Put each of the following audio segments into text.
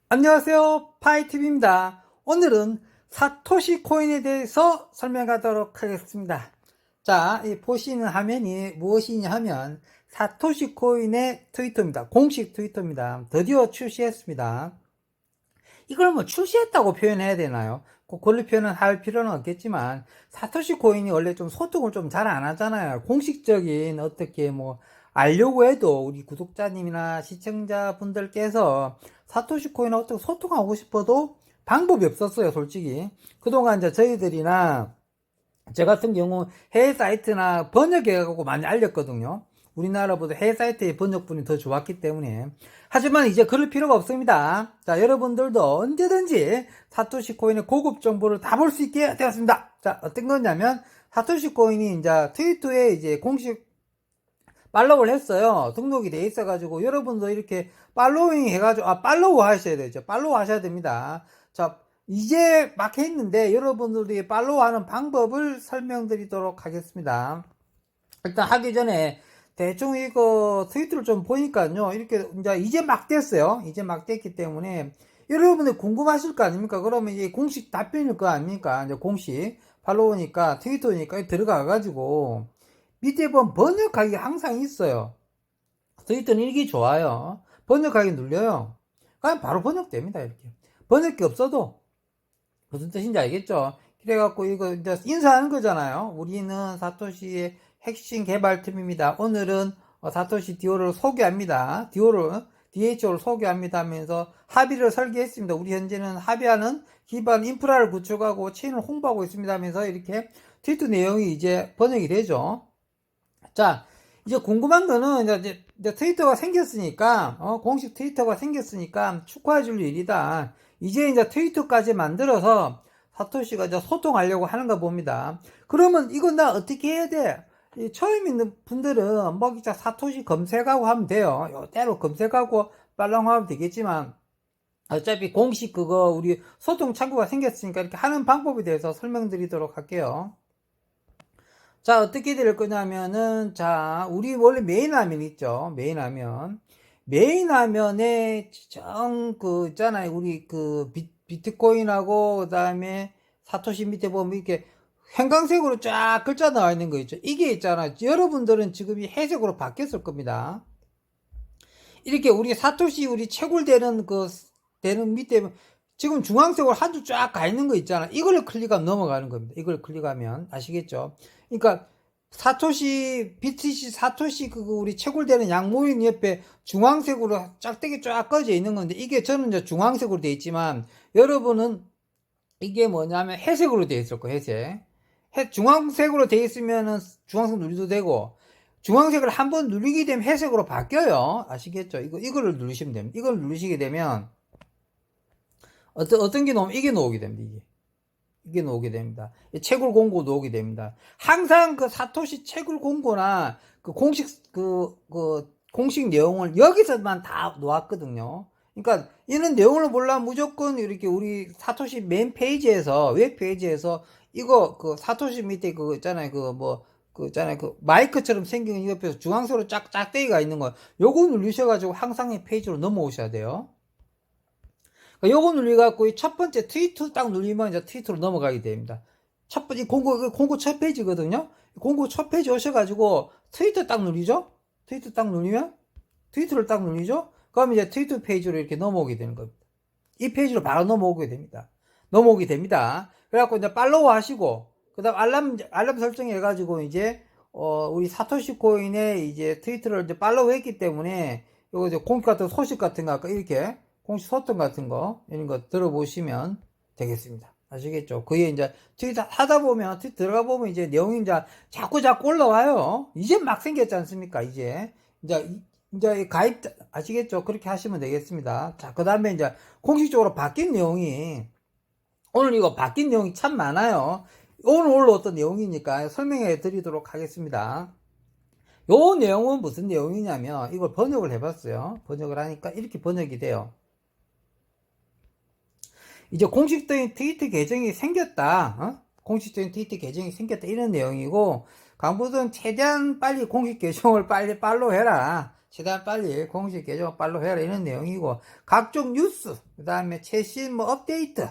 안녕하세요, 파이TV입니다. 오늘은 사토시 코인에 대해서 설명하도록 하겠습니다. 자, 이 보시는 화면이 무엇이냐 하면 사토시 코인의 트위터입니다. 공식 트위터입니다. 드디어 출시했습니다. 이걸 뭐 출시했다고 표현해야 되나요? 그걸로 표현을 할 필요는 없겠지만, 사토시 코인이 원래 좀 소통을 좀 잘 안 하잖아요. 공식적인 어떻게 뭐 알려고 해도 우리 구독자님이나 시청자분들께서 사토시 코인 어떻게 소통하고 싶어도 방법이 없었어요, 솔직히. 그동안 이제 저희들이나 저 같은 경우 해외 사이트나 번역해가지고 많이 알렸거든요. 우리나라보다 해외 사이트의 번역분이 더 좋았기 때문에. 하지만 이제 그럴 필요가 없습니다. 자, 여러분들도 언제든지 사토시 코인의 고급 정보를 다 볼 수 있게 되었습니다. 자, 어떤 거냐면 사토시 코인이 이제 트위터에 이제 공식 팔로우를 했어요. 등록이 돼 있어가지고 여러분도 이렇게 팔로잉 해가지고 팔로우 하셔야 되죠. 팔로우 하셔야 됩니다. 자, 이제 막 했는데 여러분들이 팔로우 하는 방법을 설명드리도록 하겠습니다. 일단 하기 전에 대충 이거 트위터를 좀 보니까요, 이렇게 이제 막 됐어요. 이제 막 됐기 때문에 여러분들 궁금하실 거 아닙니까? 그러면 이제 공식 답변일 거 아닙니까? 이제 공식 팔로우니까 트위터니까 들어가가지고 밑에 보면 번역하기 항상 있어요. 트위터는 읽기 좋아요. 번역하기 눌려요. 그냥 바로 번역됩니다. 이렇게 번역기 없어도 무슨 뜻인지 알겠죠? 그래갖고 이거 이제 인사하는 거잖아요. 우리는 사토시의 핵심 개발팀입니다. 오늘은 사토시 디오를 소개합니다. DHO를 소개합니다 하면서 합의를 설계했습니다. 우리 현재는 합의하는 기반 인프라를 구축하고 체인을 홍보하고 있습니다 하면서 이렇게 트위터 내용이 이제 번역이 되죠. 자, 이제 궁금한 거는 이제 트위터가 생겼으니까 공식 트위터가 생겼으니까 축하해 줄 일이다. 이제 트위터까지 만들어서 사토시가 이제 소통하려고 하는가 봅니다. 그러면 이건 나 어떻게 해야 돼? 처음 있는 분들은 뭐 진짜 사토시 검색하고 하면 돼요. 요대로 검색하고 팔로우하면 되겠지만 어차피 공식 그거 우리 소통 창구가 생겼으니까 이렇게 하는 방법에 대해서 설명드리도록 할게요. 자, 어떻게 될 거냐면은, 자, 우리 원래 메인 화면 있죠? 메인 화면. 메인 화면에, 있잖아요. 우리 비트코인하고, 그 다음에, 사토시 밑에 보면 이렇게 형광색으로 쫙 글자 나와 있는 거 있죠? 이게 있잖아요. 여러분들은 지금 이 회색으로 바뀌었을 겁니다. 이렇게 우리 사토시, 우리 채굴되는 되는 밑에, 지금 중앙색으로 한 줄 쫙 가 있는 거 있잖아. 이걸 클릭하면 넘어가는 겁니다. 이걸 클릭하면 아시겠죠? 그러니까 BTC 사토시 우리 채굴되는 양모인 옆에 중앙색으로 짝대기 쫙 꺼져 있는 건데 이게 저는 이제 중앙색으로 되어 있지만 여러분은 이게 뭐냐면 회색으로 되어 있을 거예요. 회색. 중앙색으로 되어 있으면은 중앙색 누르도 되고 중앙색을 한번 누르게 되면 회색으로 바뀌어요. 아시겠죠? 이거를 누르시면 됩니다. 이걸 누르시게 되면 어떤 게 나오면 이게 나오게 됩니다. 이게 나오게 됩니다. 채굴 공고 나오게 됩니다. 항상 사토시 채굴 공고나 공식 내용을 여기서만 다 놓았거든요. 그러니까 이런 내용을 보려면 무조건 이렇게 우리 사토시 메인 페이지에서 웹 페이지에서 이거 사토시 밑에 있잖아요. 마이크처럼 생긴 옆에서 중앙색으로 짝짝대기가 있는 거 요거 누르셔가지고 항상 이 페이지로 넘어오셔야 돼요. 요거 눌러갖고 첫 번째 트위터 딱 눌리면 이제 트위터로 넘어가게 됩니다. 첫 번째 공고 첫 페이지거든요. 공고 첫 페이지 오셔가지고 트위터 딱 누르죠. 트위터 딱 누르면 트위터를 딱 누르죠. 그럼 이제 트위터 페이지로 이렇게 넘어오게 되는 겁니다. 이 페이지로 바로 넘어오게 됩니다. 그래갖고 이제 팔로우 하시고 그다음 알람 설정해가지고 이제 우리 사토시 코인의 이제 트위터를 이제 팔로우 했기 때문에 요거 이제 공식 같은 소식 같은 거 아까 이렇게 공식 소통 같은 거, 이런 거 들어보시면 되겠습니다. 아시겠죠? 그게 이제 트위터 하다 보면, 트위터 들어가 보면 이제 내용이 이제 자꾸 올라와요. 이제 막 생겼지 않습니까? 이제 가입, 아시겠죠? 그렇게 하시면 되겠습니다. 자, 그 다음에 이제 공식적으로 바뀐 내용이, 오늘 이거 바뀐 내용이 참 많아요. 오늘 올라왔던 내용이니까 설명해 드리도록 하겠습니다. 요 내용은 무슨 내용이냐면, 이걸 번역을 해봤어요. 번역을 하니까 이렇게 번역이 돼요. 이제 공식적인 트위터 계정이 생겼다. 공식적인 트위터 계정이 생겼다. 이런 내용이고, 강부는 최대한 빨리 공식 계정을 빨리 팔로우해라. 최대한 빨리 공식 계정을 팔로우해라. 이런 내용이고, 각종 뉴스, 그 다음에 최신 뭐 업데이트,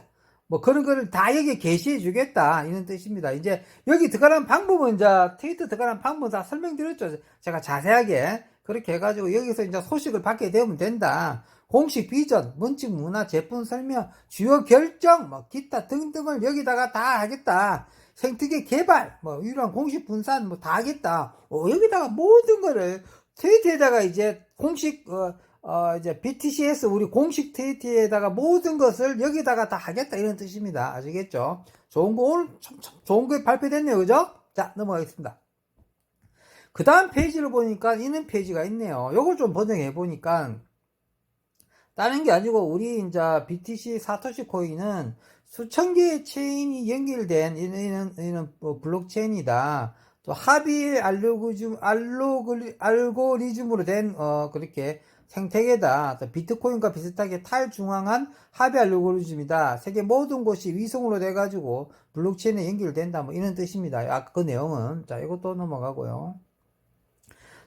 뭐 그런 거를 다 여기에 게시해 주겠다. 이런 뜻입니다. 이제 여기 들어가는 방법은 이제 트위터 들어가는 방법은 다 설명드렸죠. 제가 자세하게. 그렇게 해가지고 여기서 이제 소식을 받게 되면 된다. 공식 비전, 문칙 문화, 제품 설명, 주요 결정, 뭐 기타 등등을 여기다가 다 하겠다. 생태계 개발, 뭐 유일한 공식 분산 뭐 다 하겠다. 여기다가 모든 거를 트위터에다가 이제 공식 이제 BTCS 우리 공식 트위터에다가 모든 것을 여기다가 다 하겠다 이런 뜻입니다. 아시겠죠? 좋은 거 오늘 참 좋은 거 발표됐네요. 그죠? 자, 넘어가겠습니다. 그 다음 페이지를 보니까 이런 페이지가 있네요. 요걸 좀 번역해 보니까 다른 게 아니고 우리 이제 BTC 사토시 코인은 수천 개의 체인이 연결된 이런 블록체인이다. 또 합의 알고리즘으로 된 그렇게 생태계다. 또 비트코인과 비슷하게 탈중앙한 합의 알고리즘이다. 세계 모든 곳이 위성으로 돼가지고 블록체인에 연결된다. 뭐 이런 뜻입니다. 아까 그 내용은 자 이것도 넘어가고요.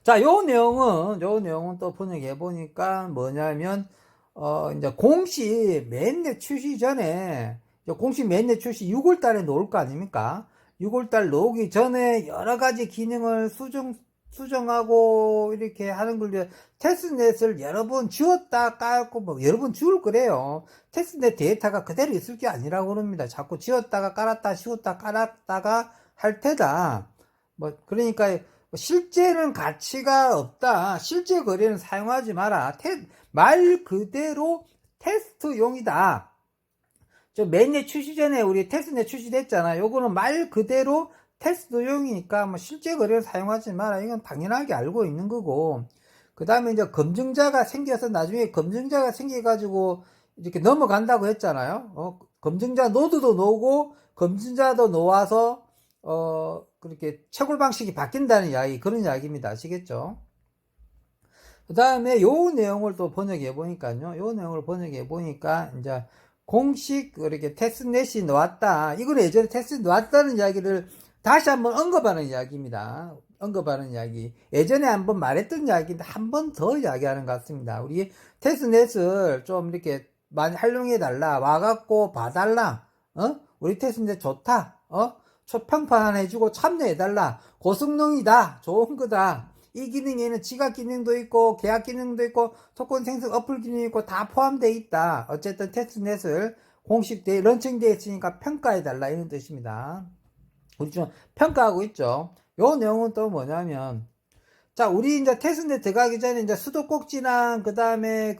자, 요 내용은 또 번역해 보니까 뭐냐면, 이제 공식 맨날 출시 전에, 공식 맨날 출시 6월 달에 놓을 거 아닙니까? 6월 달 놓기 전에 여러 가지 기능을 수정하고 이렇게 하는 걸 테스트넷을 여러 번 지웠다 깔고 뭐 여러 번 지울 거래요. 테스트넷 데이터가 그대로 있을 게 아니라고 그럽니다. 자꾸 지웠다가 깔았다, 지웠다 깔았다가 할 테다. 뭐, 그러니까, 실제는 가치가 없다. 실제 거래는 사용하지 마라. 말 그대로 테스트용이다. 저 매년 출시 전에 우리 테스트넷 출시됐잖아. 요거는 말 그대로 테스트용이니까 뭐 실제 거래를 사용하지 마라. 이건 당연하게 알고 있는 거고. 그 다음에 이제 검증자가 생겨서 나중에 검증자가 생겨가지고 이렇게 넘어간다고 했잖아요. 검증자 노드도 놓고 검증자도 놓아서 그렇게 채굴 방식이 바뀐다는 이야기, 그런 이야기입니다. 아시겠죠? 그 다음에 요 내용을 또 번역해 보니까요. 요 내용을 번역해 보니까, 이제, 공식, 이렇게 테스트넷이 나왔다. 이걸 예전에 테스트넷 나왔다는 이야기를 다시 한번 언급하는 이야기입니다. 언급하는 이야기. 예전에 한번 말했던 이야기인데 한 번 더 이야기하는 것 같습니다. 우리 테스트넷을 좀 이렇게 많이 활용해 달라. 와갖고 봐달라. 우리 테스트넷 좋다. 초평판 해주고 참여해달라. 고성능이다. 좋은 거다. 이 기능에는 지각 기능도 있고 계약 기능도 있고 토큰 생성 어플 기능이 있고 다 포함되어 있다. 어쨌든 테스트넷을 공식 런칭되어 있으니까 평가해달라 이런 뜻입니다. 우리 좀 평가하고 있죠. 요 내용은 또 뭐냐면, 자, 우리 이제 테스트넷 들어가기 전에 이제 수도꼭지랑 그 다음에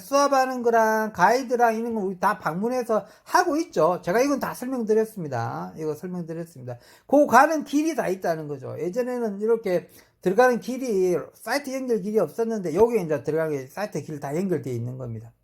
수업하는 거랑 가이드랑 이런 거 우리 다 방문해서 하고 있죠. 제가 이건 다 설명드렸습니다. 이거 설명드렸습니다. 그 가는 길이 다 있다는 거죠. 예전에는 이렇게 들어가는 길이 사이트 연결 길이 없었는데 여기 이제 들어가는 사이트 길 다 연결되어 있는 겁니다.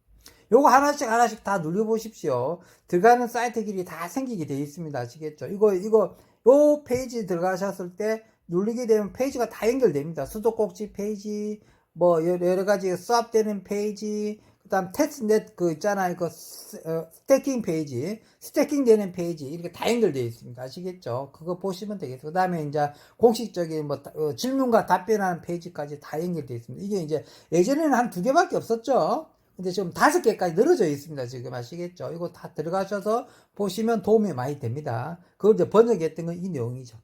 요거 하나씩 다 눌러보십시오. 들어가는 사이트 길이 다 생기게 되어 있습니다. 아시겠죠? 요 페이지 들어가셨을 때 누르게 되면 페이지가 다 연결됩니다. 수도꼭지 페이지, 뭐 여러 가지 수업되는 페이지, 그다음 테스트넷 그 있잖아요. 그 스태킹 페이지, 스태킹 되는 페이지 이렇게 다 연결되어 있습니다. 아시겠죠? 그거 보시면 되겠어요. 그다음에 이제 공식적인 뭐 질문과 답변하는 페이지까지 다 연결되어 있습니다. 이게 이제 예전에는 한 2개밖에 없었죠. 근데 지금 5개까지 늘어져 있습니다. 지금 아시겠죠? 이거 다 들어가셔서 보시면 도움이 많이 됩니다. 그걸 이제 번역했던 건 이 내용이죠.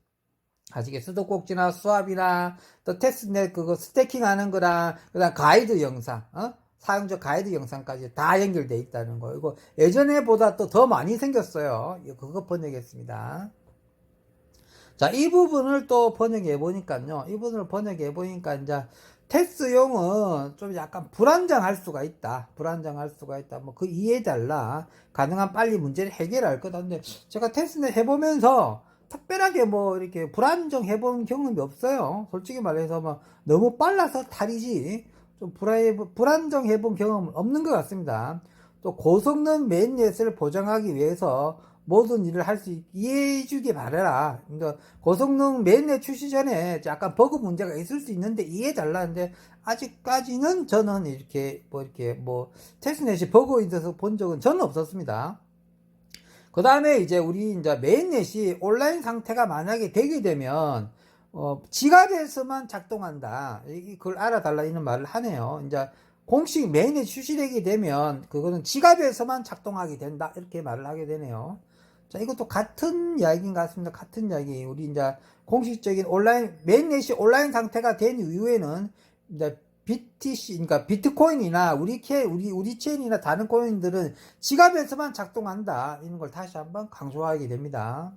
아시겠? 수도꼭지나 수압이나 또 테스트넷 그거 스태킹 하는 거랑 그다음 가이드 영상, 사용자 가이드 영상까지 다 연결되어 있다는 거. 이거 예전에 보다 또 더 많이 생겼어요. 그거 번역했습니다. 자, 이 부분을 또 번역해 보니까요. 이 부분을 번역해 보니까 이제 테스트용은 좀 약간 불안정할 수가 있다. 불안정할 수가 있다. 뭐 그 이해해달라. 가능한 빨리 문제를 해결할 거다. 근데 제가 테스트넷 해보면서 특별하게 뭐 이렇게 불안정 해본 경험이 없어요. 솔직히 말해서 뭐 너무 빨라서 탈이지 좀 불안정 해본 경험은 없는 것 같습니다. 또 고성능 메인넷을 보장하기 위해서 모든 일을 할 수 있게 이해해주기 바라라. 그러니까 고성능 메인넷 출시 전에 약간 버그 문제가 있을 수 있는데 이해해달라는데 아직까지는 저는 이렇게 테스트넷이 버그 있어서 본 적은 저는 없었습니다. 그 다음에 이제 우리 이제 메인넷이 온라인 상태가 만약에 되게 되면 지갑에서만 작동한다. 이걸 알아달라 이런 말을 하네요. 이제 공식 메인에 출시되게 되면 그거는 지갑에서만 작동하게 된다. 이렇게 말을 하게 되네요. 자, 이것도 같은 이야기인 것 같습니다. 같은 이야기. 우리 이제 공식적인 온라인, 메인넷이 온라인 상태가 된 이후에는 이제 BTC, 그러니까 비트코인이나 우리 체인이나 다른 코인들은 지갑에서만 작동한다. 이런 걸 다시 한번 강조하게 됩니다.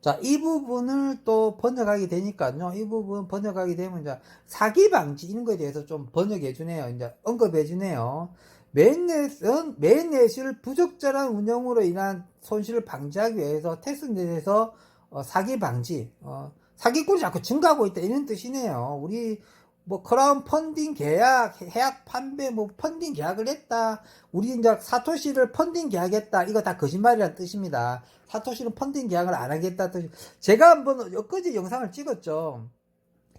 자, 이 부분을 또 번역하게 되니까요. 이 부분 번역하게 되면 이제 사기 방지 이런 거에 대해서 좀 번역해 주네요. 이제 언급해 주네요. 메인넷을 부적절한 운영으로 인한 손실을 방지하기 위해서 테스트넷에서 사기 방지, 사기꾼이 자꾸 증가하고 있다 이런 뜻이네요. 우리 뭐 크라운 펀딩 계약, 해약 판매, 뭐 펀딩 계약을 했다. 우리 이제 사토시를 펀딩 계약했다. 이거 다 거짓말이라는 뜻입니다. 사토시는 펀딩 계약을 안 하겠다 뜻. 제가 한번 엊그제 영상을 찍었죠.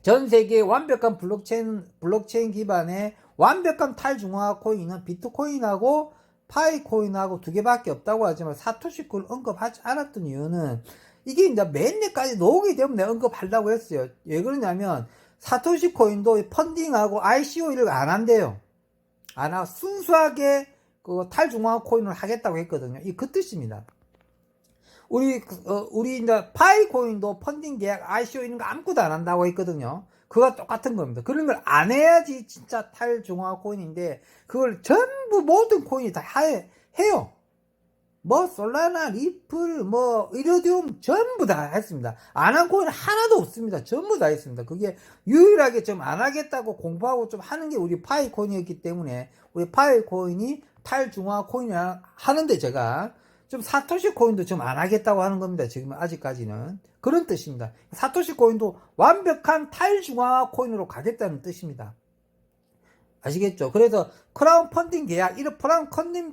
전 세계 완벽한 블록체인 기반의 완벽한 탈중앙화 코인은 비트코인하고 파이코인하고 두 개밖에 없다고 하지만 사토시코를 언급하지 않았던 이유는 이게 이제 맨날까지 나오게 되면 내가 언급하려고 했어요. 왜 그러냐면 사토시 코인도 펀딩하고 ICO를 안 한대요. 안 하고 순수하게 그 탈중앙화 코인을 하겠다고 했거든요. 이 그 뜻입니다. 우리 이제 파이 코인도 펀딩 계약 ICO 이런 거 아무것도 안 한다고 했거든요. 그거 똑같은 겁니다. 그런 걸 안 해야지 진짜 탈중앙화 코인인데 그걸 전부 모든 코인이 다 해요. 뭐 솔라나, 리플, 뭐 이리디움 전부 다 했습니다. 안 한 코인 하나도 없습니다. 전부 다 했습니다. 그게 유일하게 좀 안 하겠다고 공부하고 좀 하는 게 우리 파이 코인이었기 때문에 우리 파이 코인이 탈중앙화 코인이라 하는데 제가 좀 사토시 코인도 좀 안 하겠다고 하는 겁니다. 지금 아직까지는 그런 뜻입니다. 사토시 코인도 완벽한 탈중앙화 코인으로 가겠다는 뜻입니다. 아시겠죠? 그래서 크라운 펀딩 계약, 이런 크라운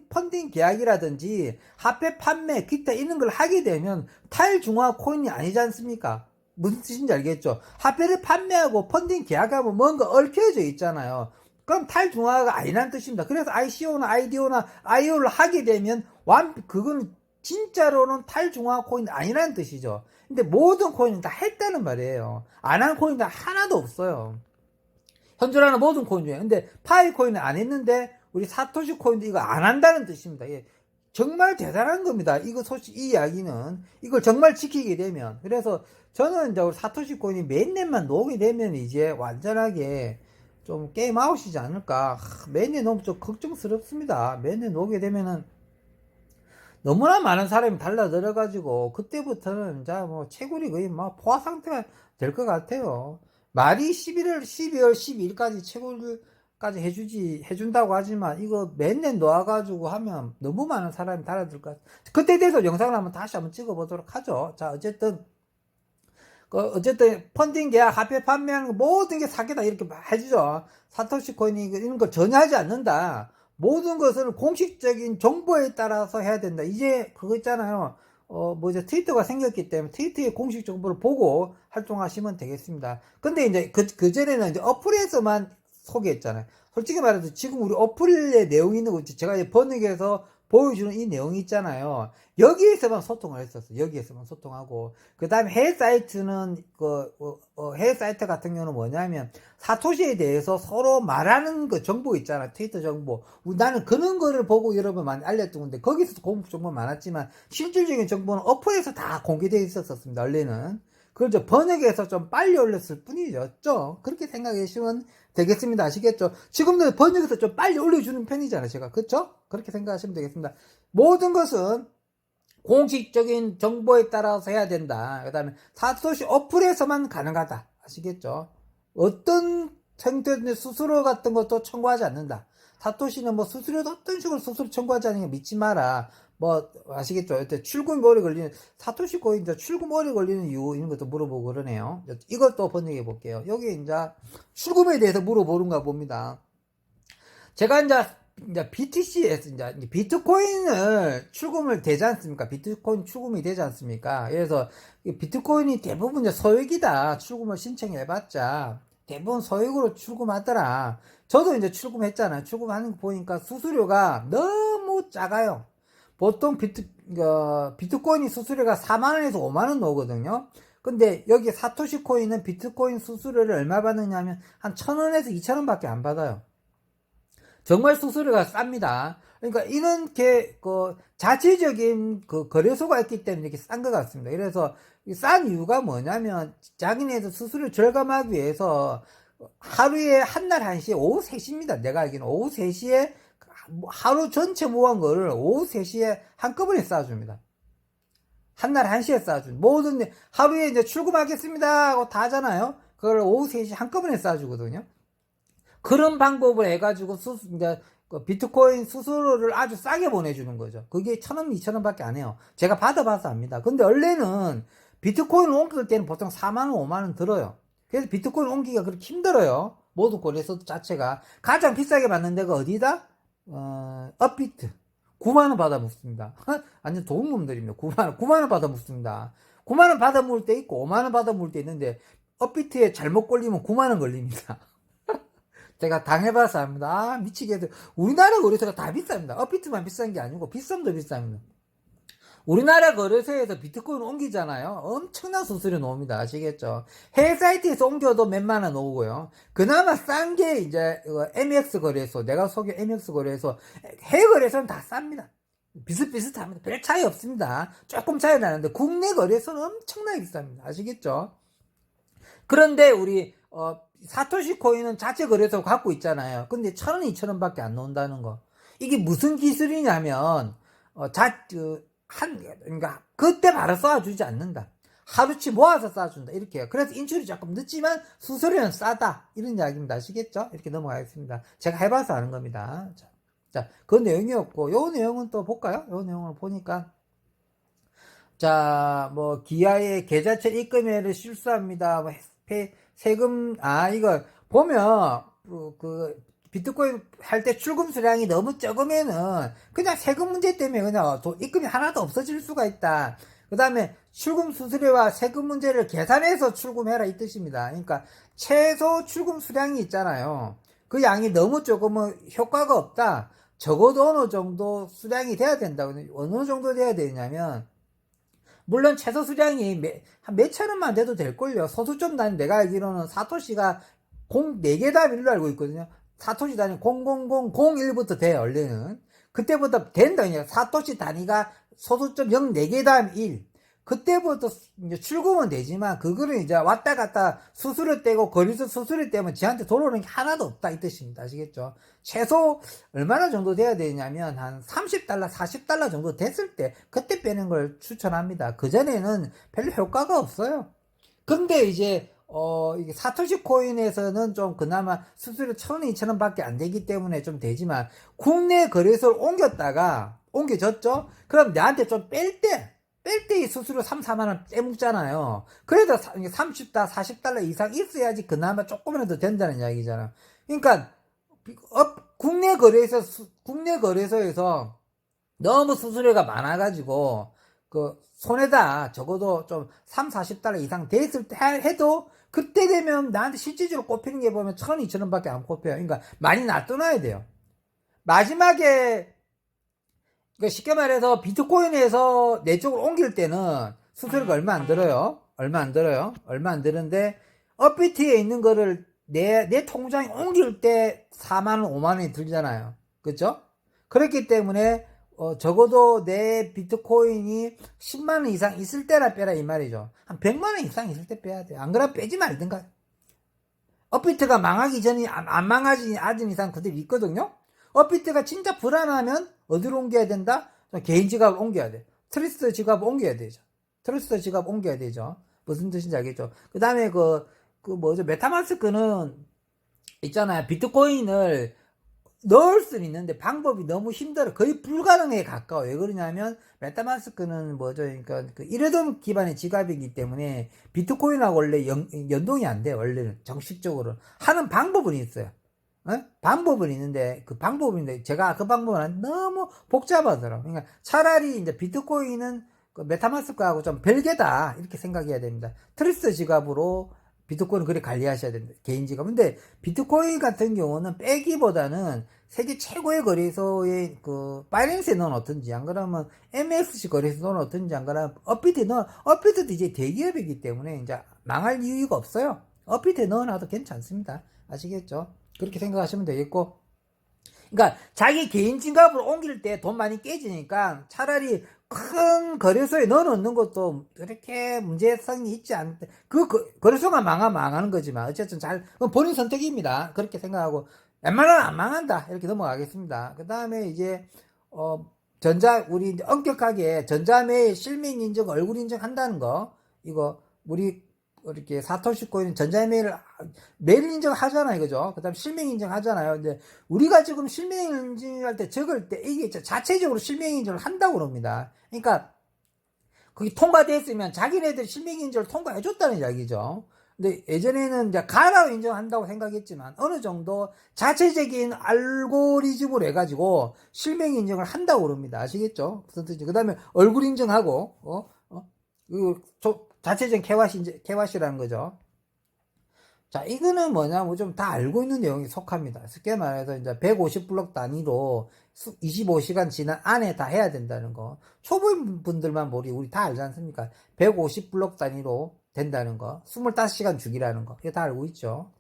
펀딩 계약이라든지 화폐 판매, 기타 이런 걸 하게 되면 탈중앙화 코인이 아니지 않습니까? 무슨 뜻인지 알겠죠? 화폐를 판매하고 펀딩 계약하면 뭔가 얽혀져 있잖아요. 그럼 탈중앙화가 아니라는 뜻입니다. 그래서 ICO나 IDO나 IO를 하게 되면 그건 진짜로는 탈중앙화 코인이 아니라는 뜻이죠. 근데 모든 코인은 다 했다는 말이에요. 안 한 코인은 하나도 없어요. 현존하는 모든 코인 중에. 근데 파이 코인은 안 했는데 우리 사토시 코인도 이거 안 한다는 뜻입니다. 예. 정말 대단한 겁니다. 이거 이 이야기는 이걸 정말 지키게 되면. 그래서 저는 이제 우리 사토시 코인이 맨날만 놓게 되면 이제 완전하게 좀 게임 아웃이지 않을까. 맨날 너무 좀 걱정스럽습니다. 맨날 놓게 되면은 너무나 많은 사람이 달라들어가지고 그때부터는 이제 뭐 채굴이 거의 뭐 포화 상태가 될 것 같아요. 말이 12월 12일까지 채굴까지 해준다고 하지만 이거 맨날 놓아가지고 하면 너무 많은 사람이 달아들 것 같아요. 그때 대해서 영상을 한번 다시 한번 찍어보도록 하죠. 자, 어쨌든 펀딩 계약, 화폐 판매하는 거 모든 게 사기다 이렇게 해주죠. 사토시 코인이 이런 걸 전혀 하지 않는다. 모든 것을 공식적인 정보에 따라서 해야 된다. 이제 그거 있잖아요. 이제 트위터가 생겼기 때문에 트위터의 공식 정보를 보고 활동하시면 되겠습니다. 근데 이제 그전에는 이제 어플에서만 소개했잖아요. 솔직히 말해서 지금 우리 어플의 내용이 있는 거 제가 이제 번역해서 보여주는 이 내용이 있잖아요. 여기에서만 소통을 했었어요. 여기에서만 소통하고. 그 다음에 해외 사이트는, 해외 사이트 같은 경우는 뭐냐면, 사토시에 대해서 서로 말하는 그 정보 있잖아요. 트위터 정보. 나는 그런 거를 보고 여러분 많이 알렸던 건데, 거기서도 공부 정보 많았지만, 실질적인 정보는 어플에서 다 공개되어 있었습니다. 원래는. 그걸 저 번역해서 좀 빨리 올렸을 뿐이었죠. 그렇게 생각하시면 되겠습니다. 아시겠죠? 지금도 번역해서 좀 빨리 올려주는 편이잖아요. 제가. 그쵸? 그렇게 생각하시면 되겠습니다. 모든 것은 공식적인 정보에 따라서 해야 된다. 그 다음에 사토시 어플에서만 가능하다. 아시겠죠? 어떤 형태의 수수료 같은 것도 청구하지 않는다. 사토시는 뭐 수수료도 어떤 식으로 수수료 청구하지 않는 게 믿지 마라. 뭐 아시겠죠? 출금 오래 걸리는 사토시 코인 출금 오래 걸리는 이유 이런 것도 물어보고 그러네요. 이것도 번역해 볼게요. 여기 이제 출금에 대해서 물어보는가 봅니다. 제가 이제 BTC에서 이제 비트코인을 출금을 되지 않습니까? 비트코인 출금이 되지 않습니까? 그래서 비트코인이 대부분 이제 소액이다. 출금을 신청해봤자 대부분 소액으로 출금하더라. 저도 이제 출금했잖아요. 출금하는 거 보니까 수수료가 너무 작아요. 보통 비트코인이 수수료가 4만원에서 5만원 나오거든요. 근데 여기 사토시 코인은 비트코인 수수료를 얼마 받느냐면 한 1,000원에서 2,000원 밖에 안 받아요. 정말 수수료가 쌉니다. 그러니까 이렇게 자체적인 거래소가 있기 때문에 이렇게 싼 것 같습니다. 그래서 싼 이유가 뭐냐면 자기네들 수수료 절감하기 위해서 하루에 한날 1시에 오후 3시입니다. 내가 알기로는 오후 3시에 하루 전체 모은 거를 오후 3시에 한꺼번에 쏴줍니다. 한날 1시에 쏴줍니다. 모든 하루에 이제 출금하겠습니다 하고 다 하잖아요. 그걸 오후 3시 한꺼번에 쏴주거든요. 그런 방법을 해가지고 이제 비트코인 수수료를 아주 싸게 보내주는 거죠. 그게 1,000원, 2,000원 밖에 안 해요. 제가 받아봐서 압니다. 근데 원래는 비트코인을 옮길 때는 보통 4만원, 5만원 들어요. 그래서 비트코인 옮기기가 그렇게 힘들어요. 모든 거래소 자체가. 가장 비싸게 받는 데가 어디다? 업비트. 9만원 받아 묻습니다. 완전 좋은 놈들입니다. 9만원 받아 묻습니다. 9만원 받아 묻을 때 있고 5만원 받아 묻을 때 있는데 업비트에 잘못 걸리면 9만원 걸립니다. 제가 당해봐서 압니다. 아, 미치겠어. 우리나라 거래소가 다 비쌉니다. 업비트만 비싼 게 아니고 비썸도 비쌉니다. 우리나라 거래소에서 비트코인 옮기잖아요. 엄청난 수수료 나옵니다. 아시겠죠? 해외 사이트에서 옮겨도 몇만원 오고요. 그나마 싼 게 이제 MX 거래소, 내가 소개 MX 거래소, 해외 거래소는 다 쌉니다. 비슷비슷합니다. 별 차이 없습니다. 조금 차이 나는데 국내 거래소는 엄청나게 비쌉니다. 아시겠죠? 그런데 우리 사토시 코인은 자체 거래소 갖고 있잖아요. 근데 1,000원, 2,000원 밖에 안 나온다는 거. 이게 무슨 기술이냐면 그러니까 그때 바로 쏴주지 않는다. 하루치 모아서 쏴준다. 이렇게 해요. 그래서 인출이 조금 늦지만 수수료는 싸다. 이런 이야기입니다. 아시겠죠? 이렇게 넘어가겠습니다. 제가 해봐서 아는 겁니다. 자, 그 내용이었고, 요 내용은 또 볼까요? 요 내용을 보니까, 자, 뭐, 기아의 계좌채 입금액을 실수합니다. 뭐, 세금, 이거, 보면, 비트코인 할 때 출금 수량이 너무 적으면은, 그냥 세금 문제 때문에 그냥 입금이 하나도 없어질 수가 있다. 그 다음에 출금 수수료와 세금 문제를 계산해서 출금해라 이 뜻입니다. 그러니까, 최소 출금 수량이 있잖아요. 그 양이 너무 적으면 효과가 없다. 적어도 어느 정도 수량이 돼야 된다. 어느 정도 돼야 되냐면, 물론 최소 수량이 한 몇천 원만 돼도 될걸요. 소수점 단위 내가 알기로는 사토시가 4개 단위로 알고 있거든요. 사토시 단위 0001부터 돼요. 원래는. 그때부터 된다. 그냥 사토시 단위가 소수점 04개 다음 1. 그때부터 이제 출금은 되지만 그거를 이제 왔다 갔다 수수료 떼고 거리서 수수료 떼면 지한테 돌아오는 게 하나도 없다 이 뜻입니다. 아시겠죠? 최소 얼마나 정도 돼야 되냐면 한 $30, $40 정도 됐을 때 그때 빼는 걸 추천합니다. 그전에는 별로 효과가 없어요. 근데 이제 이게 사토시 코인에서는 좀 그나마 수수료 1,000원, 2,000원 밖에 안 되기 때문에 좀 되지만 국내 거래소를 옮겨졌죠? 그럼 나한테 좀 뺄 때 이 수수료 3, 4만원 떼먹잖아요. 그래도 30달러, 40달러 이상 있어야지 그나마 조금이라도 된다는 이야기잖아. 그러니까, 국내 거래소에서 너무 수수료가 많아가지고, 손에다 적어도 좀 3, 40달러 이상 돼 있을 때 해도, 그때 되면 나한테 실질적으로 꼽히는 게 보면 1,000원, 2,000원 밖에 안 꼽혀요. 그러니까 많이 놔둬놔야 돼요. 마지막에, 쉽게 말해서 비트코인에서 내 쪽으로 옮길 때는 수수료가 얼마 안 들어요. 얼마 안 드는데 업비트에 있는 거를 내 통장에 옮길 때 4만원, 5만원이 들잖아요. 그렇죠? 그렇기 때문에 적어도 내 비트코인이 10만원 이상 있을 때나 빼라 이 말이죠. 한 100만원 이상 있을 때 빼야 돼. 안 그러면 빼지 말든가. 업비트가 망하기 전에 안 망하지 않은 이상 그대로 있거든요. 업비트가 진짜 불안하면 어디로 옮겨야 된다? 개인 지갑을 옮겨야 돼. 트러스트 지갑을 옮겨야 되죠. 트러스트 지갑 옮겨야 되죠. 무슨 뜻인지 알겠죠? 그 다음에 메타마스크는 있잖아요. 비트코인을 넣을 수는 있는데 방법이 너무 힘들어. 거의 불가능에 가까워. 왜 그러냐면 메타마스크는 그러니까 이레덤 기반의 지갑이기 때문에 비트코인하고 원래 연동이 안 돼요. 원래는 정식적으로 하는 방법은 있어요. 방법은 있는데 제가 그 방법은 너무 복잡하더라고요. 그러니까 차라리 이제 비트코인은 메타마스크하고 좀 별개다 이렇게 생각해야 됩니다. 트러스트 지갑으로 비트코인은 그래 관리하셔야 된다. 개인지갑. 근데 비트코인 같은 경우는 빼기보다는 세계 최고의 거래소의 그 바이낸스에 넣어놓든지 안 그러면 MXC 거래소에 넣어놓든지 안 그러면 업비트도 이제 대기업이기 때문에 이제 망할 이유가 없어요. 업비트에 넣어놔도 괜찮습니다. 아시겠죠? 그렇게 생각하시면 되겠고, 그러니까 자기 개인 지갑으로 옮길 때 돈 많이 깨지니까 차라리 큰 거래소에 넣어놓는 것도 그렇게 문제성이 있지 않대. 거래소가 망하는 거지만 어쨌든 본인 선택입니다. 그렇게 생각하고 웬만하면 안 망한다 이렇게 넘어가겠습니다. 그 다음에 이제 우리 이제 엄격하게 전자매일 실명 인증, 얼굴 인증 한다는 거, 이거 우리 이렇게 사토시 코인 전자매일 매일 인증하잖아요, 그죠? 그 다음 실명 인증하잖아요. 근데 우리가 지금 실명 인증할 때 적을 때 이게 자체적으로 실명 인증을 한다고 그럽니다. 그러니까 그게 통과됐으면 자기네들 실명 인증을 통과해줬다는 이야기죠. 근데 예전에는 이제 가라고 인정한다고 생각했지만 어느 정도 자체적인 알고리즘으로 해가지고 실명 인증을 한다고 그럽니다. 아시겠죠? 그 다음에 얼굴 인증하고 자체적인 KYC라는 거죠. 자, 이거는 뭐냐면 좀 다 알고 있는 내용이 속합니다. 쉽게 말해서 이제 150블록 단위로 25시간 지난 안에 다 해야 된다는 거. 초보분들만 우리 다 알지 않습니까? 150블록 단위로 된다는 거. 25시간 주기라는 거. 이거 다 알고 있죠.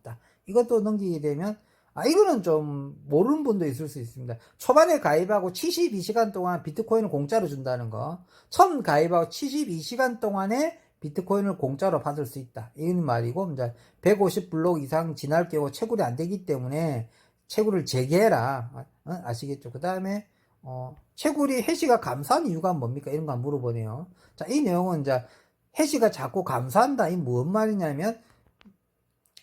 이것도 넘기게 되면, 이거는 좀 모르는 분도 있을 수 있습니다. 초반에 가입하고 72시간 동안 비트코인을 공짜로 준다는 거. 처음 가입하고 72시간 동안에 비트코인을 공짜로 받을 수 있다. 이런 말이고, 이제 150블록 이상 지날 경우 채굴이 안 되기 때문에 채굴을 재개해라. 아시겠죠? 그 다음에, 채굴이 해시가 감소한 이유가 뭡니까? 이런 거 물어보네요. 자, 이 내용은 이제 해시가 자꾸 감소한다. 이 무슨 말이냐면,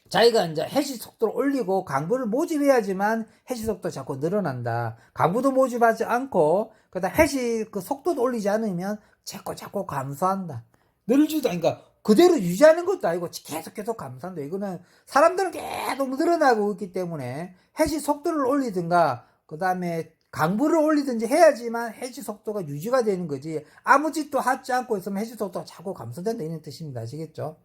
자기가 이제 해시 속도를 올리고 강부를 모집해야지만 해시 속도가 자꾸 늘어난다. 강부도 모집하지 않고, 그다음 해시 그 속도도 올리지 않으면 자꾸 감소한다. 그러니까 그대로 유지하는 것도 아니고 계속 감소한다. 이거는 사람들은 계속 늘어나고 있기 때문에 해시 속도를 올리든가 그 다음에 강부를 올리든지 해야지만 해시 속도가 유지가 되는 거지, 아무 짓도 하지 않고 있으면 해시 속도가 자꾸 감소된다 이런 뜻입니다. 아시겠죠?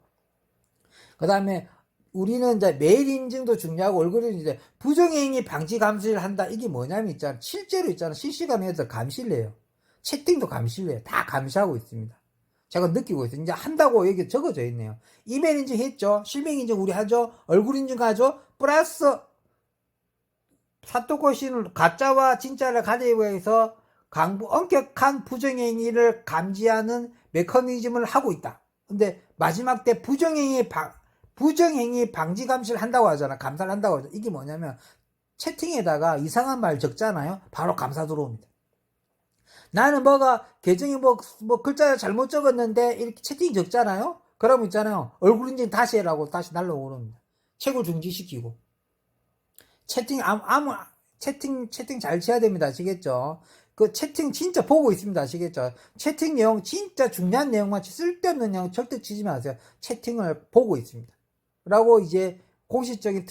그 다음에 우리는 이제 메일 인증도 중요하고 얼굴은 이제 부정행위 방지 감시를 한다. 이게 뭐냐면 실제로 실시간에 해서 감시를 해요. 채팅도 감시를 해요. 다 감시하고 있습니다. 제가 느끼고 있어요. 이제 한다고 여기 적어져 있네요. 이메일 인증 했죠. 실명 인증 우리 하죠. 얼굴 인증 하죠. 플러스 사토코신을 가짜와 진짜를 가지기 위해서 엄격한 부정행위를 감지하는 메커니즘을 하고 있다. 근데 마지막 때 부정행위 방지 감시를 한다고 하잖아. 감사를 한다고 하죠. 이게 뭐냐면 채팅에다가 이상한 말 적잖아요. 바로 감사 들어옵니다. 나는 계정이 글자 잘못 적었는데 이렇게 채팅 적잖아요. 그러면 얼굴 인증 다시 해라고 다시 날라오릅니다. 채굴 중지시키고. 채팅 잘 쳐야 됩니다. 아시겠죠? 그 채팅 진짜 보고 있습니다. 아시겠죠? 채팅 내용 진짜 중요한 내용만 쓸데없는 내용 절대 치지 마세요. 채팅을 보고 있습니다. 라고 이제 공식적인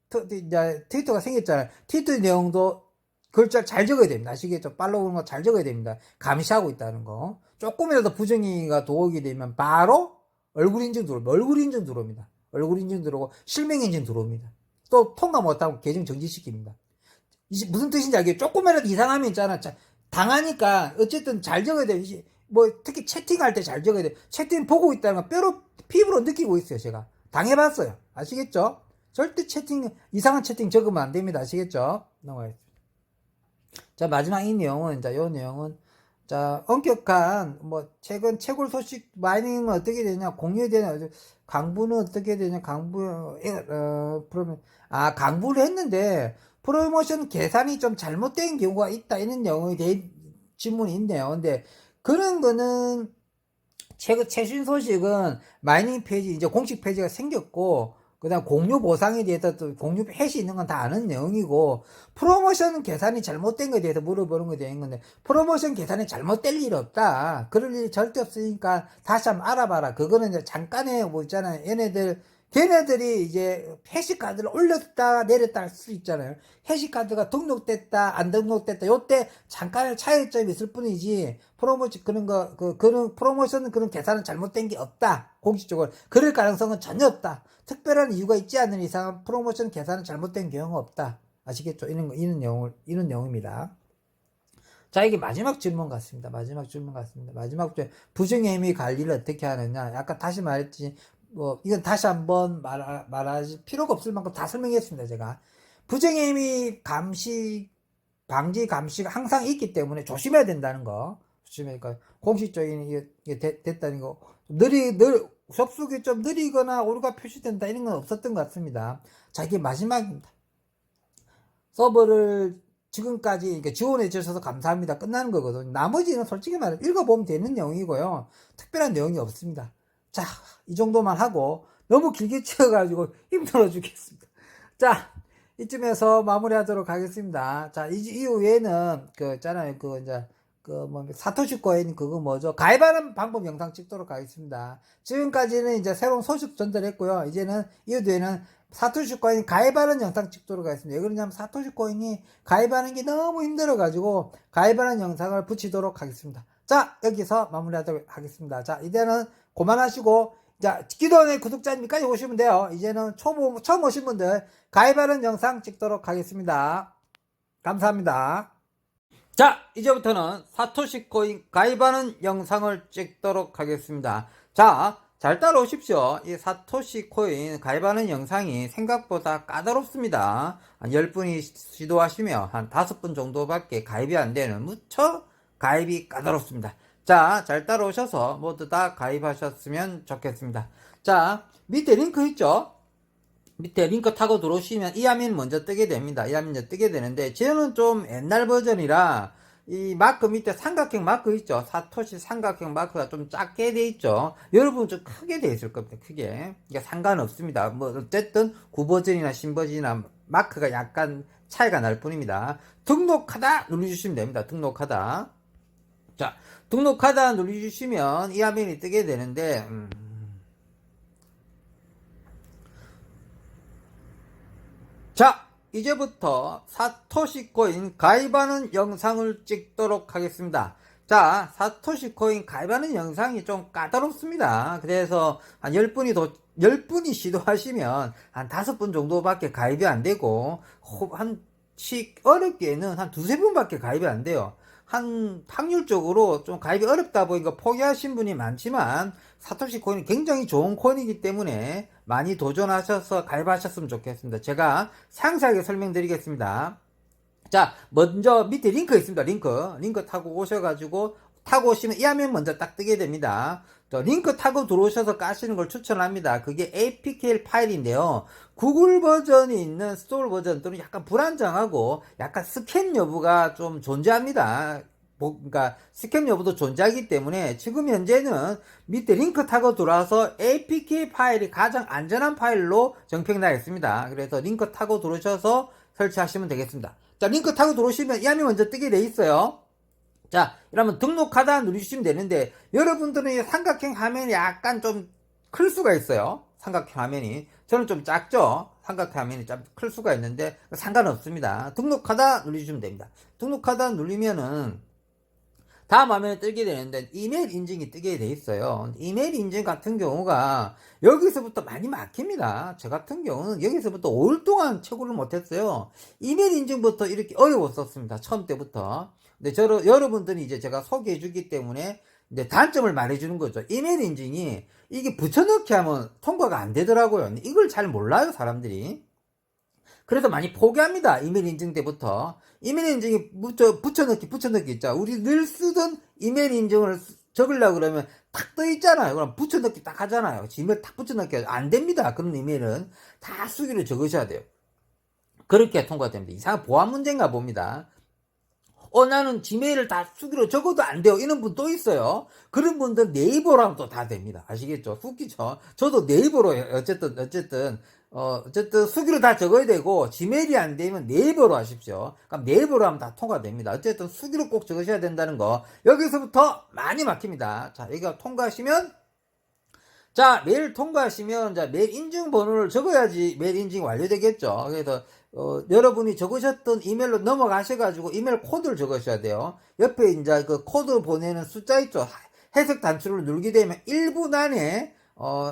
트위터가 생겼잖아요. 트위터 내용도 글자 잘 적어야 됩니다. 아시겠죠? 팔로우는 거 잘 적어야 됩니다. 감시하고 있다는 거. 조금이라도 부정행위가 도움이 되면 바로 얼굴 인증 들어옵니다. 얼굴 인증 들어오고 실명 인증 들어옵니다. 또 통과 못하고 계정 정지시킵니다. 무슨 뜻인지 알겠죠? 조금이라도 이상하면 당하니까 어쨌든 잘 적어야 돼요. 특히 채팅할 때 잘 적어야 돼요. 채팅 보고 있다는 거 피부로 느끼고 있어요. 제가 당해봤어요. 아시겠죠? 절대 이상한 채팅 적으면 안 됩니다. 아시겠죠? 넘어가겠습니다. 자, 마지막 이 내용은, 엄격한, 최근 채굴 소식 마이닝은 어떻게 되냐, 공유되냐, 강부는 어떻게 되냐, 강부를 했는데, 프로모션 계산이 좀 잘못된 경우가 있다, 이런 내용에 대해 질문이 있네요. 근데, 그런 거는, 최신 소식은 마이닝 페이지, 이제 공식 페이지가 생겼고, 그 다음 공유 보상에 대해서 또 공유 해시 있는 건 다 아는 내용이고, 프로모션 계산이 잘못된 것에 대해서 물어보는 것에 대한 건데, 프로모션 계산이 잘못될 일 없다. 그럴 일이 절대 없으니까 다시 한번 알아봐라. 그거는 이제 잠깐의 얘네들 걔네들이 이제 해시카드를 올렸다 내렸다 할 수 있잖아요. 해시카드가 등록됐다 안 등록됐다 요때 잠깐의 차이점이 있을 뿐이지 프로모션 그런 프로모션 그런 계산은 잘못된 게 없다. 공식적으로 그럴 가능성은 전혀 없다. 특별한 이유가 있지 않는 이상 프로모션 계산은 잘못된 경우가 없다. 아시겠죠? 이런 내용입니다. 자, 이게 마지막 질문 같습니다. 마지막 부정의 의미 관리를 어떻게 하느냐. 아까 다시 말했지, 이건 다시 한번 말하지 필요가 없을 만큼 다 설명했습니다, 제가. 부정의 의미 방지 감시가 항상 있기 때문에 조심해야 된다는 거. 조심하니까, 공식적인 이게 됐다는 거. 접속이 좀 느리거나 오류가 표시된다, 이런 건 없었던 것 같습니다. 자, 이게 마지막입니다. 서버를 지금까지 지원해 주셔서 감사합니다. 끝나는 거거든요. 나머지는 솔직히 말해 읽어보면 되는 내용이고요. 특별한 내용이 없습니다. 자, 이 정도만 하고 너무 길게 치어가지고 힘들어 죽겠습니다. 자, 이쯤에서 마무리하도록 하겠습니다. 자, 이후에는 사토시 코인 그거 뭐죠? 가입하는 방법 영상 찍도록 하겠습니다. 지금까지는 이제 새로운 소식 전달했고요. 이제는 이후에는 사토시 코인 가입하는 영상 찍도록 하겠습니다. 왜 그러냐면 사토시 코인이 가입하는 게 너무 힘들어가지고 가입하는 영상을 붙이도록 하겠습니다. 자, 여기서 마무리하도록 하겠습니다. 자, 이제는 그만하시고, 자, 기존의 구독자님까지 오시면 돼요. 이제는 처음 오신 분들 가입하는 영상 찍도록 하겠습니다. 감사합니다. 자, 이제부터는 사토시 코인 가입하는 영상을 찍도록 하겠습니다. 자, 잘 따라오십시오. 이 사토시 코인 가입하는 영상이 생각보다 까다롭습니다. 한 10분이 시도하시면 한 5분 정도밖에 가입이 안 되는 무척 가입이 까다롭습니다. 자, 잘 따라오셔서 모두 다 가입하셨으면 좋겠습니다. 자, 밑에 링크 있죠? 밑에 링크 타고 들어오시면 이 화면 먼저 뜨게 됩니다. 이 화면 먼저 뜨게 되는데, 저는 좀 옛날 버전이라 이 마크 밑에 삼각형 마크 있죠? 사토시 삼각형 마크가 좀 작게 돼 있죠? 여러분 좀 크게 돼 있을 겁니다. 크게. 이게 상관없습니다. 뭐 어쨌든 구버전이나 신버전이나 마크가 약간 차이가 날 뿐입니다. 등록하다 눌러주시면 됩니다. 등록하다. 자, 등록하다 눌러주시면 이 화면이 뜨게 되는데, 자, 이제부터 사토시 코인 가입하는 영상을 찍도록 하겠습니다. 자, 사토시 코인 가입하는 영상이 좀 까다롭습니다. 그래서 한 10분이 시도하시면 한 5분 정도밖에 가입이 안 되고, 어렵게는 한 2-3분밖에 가입이 안 돼요. 확률적으로 좀 가입이 어렵다 보니까 포기하신 분이 많지만, 사토시 코인이 굉장히 좋은 코인이기 때문에 많이 도전하셔서 가입하셨으면 좋겠습니다. 제가 상세하게 설명드리겠습니다. 자, 먼저 밑에 링크 있습니다. 링크 타고 오셔가지고 타고 오시면 이 화면 먼저 딱 뜨게 됩니다. 링크 타고 들어오셔서 까시는 걸 추천합니다. 그게 APK 파일인데요. 구글 버전이 있는 스토어 버전들은 약간 불안정하고 약간 스캔 여부가 좀 존재합니다. 그러니까 스캔 여부도 존재하기 때문에 지금 현재는 밑에 링크 타고 들어와서 APK 파일이 가장 안전한 파일로 정평나 있습니다. 그래서 링크 타고 들어오셔서 설치하시면 되겠습니다. 자, 링크 타고 들어오시면 이 화면이 먼저 뜨게 돼 있어요. 자, 이러면 등록하다 누르시면 되는데, 여러분들은 이 삼각형 화면이 약간 좀 클 수가 있어요. 삼각형 화면이. 저는 좀 작죠? 삼각형 화면이 좀 클 수가 있는데, 상관없습니다. 등록하다 누르시면 됩니다. 등록하다 누르면은, 다음 화면에 뜨게 되는데, 이메일 인증이 뜨게 돼 있어요. 이메일 인증 같은 경우가, 여기서부터 많이 막힙니다. 저 같은 경우는 여기서부터 5일 동안 채굴을 못했어요. 이메일 인증부터 이렇게 어려웠었습니다. 처음 때부터. 근데 여러분들이 이제 제가 소개해 주기 때문에 이제 단점을 말해 주는 거죠. 이메일 인증이 이게 붙여넣기 하면 통과가 안 되더라고요. 이걸 잘 몰라요, 사람들이. 그래서 많이 포기합니다. 이메일 인증 때부터. 이메일 인증이 붙여넣기 있죠. 우리 늘 쓰던 이메일 인증을 적으려고 그러면 탁 떠 있잖아요. 그럼 붙여넣기 딱 하잖아요. 지메일 탁 붙여넣기 안 됩니다. 그런 이메일은 다 수기로 적으셔야 돼요. 그렇게 통과됩니다. 이상한 보안 문제인가 봅니다. 나는 지메일을 다 수기로 적어도 안 돼요. 이런 분 또 있어요. 그런 분들 네이버로 하면 또 다 됩니다. 아시겠죠? 웃기죠? 저도 네이버로 어쨌든 수기로 다 적어야 되고, 지메일이 안 되면 네이버로 하십시오. 그럼 네이버로 하면 다 통과됩니다. 어쨌든 수기로 꼭 적으셔야 된다는 거. 여기서부터 많이 막힙니다. 자, 여기가 통과하시면, 자, 메일 통과하시면, 자, 메일 인증 번호를 적어야지 메일 인증이 완료되겠죠. 그래서, 여러분이 적으셨던 이메일로 넘어가셔가지고 이메일 코드를 적으셔야 돼요. 옆에 이제 그 코드 보내는 숫자 있죠. 해석 단추를 누르게 되면 1분 안에,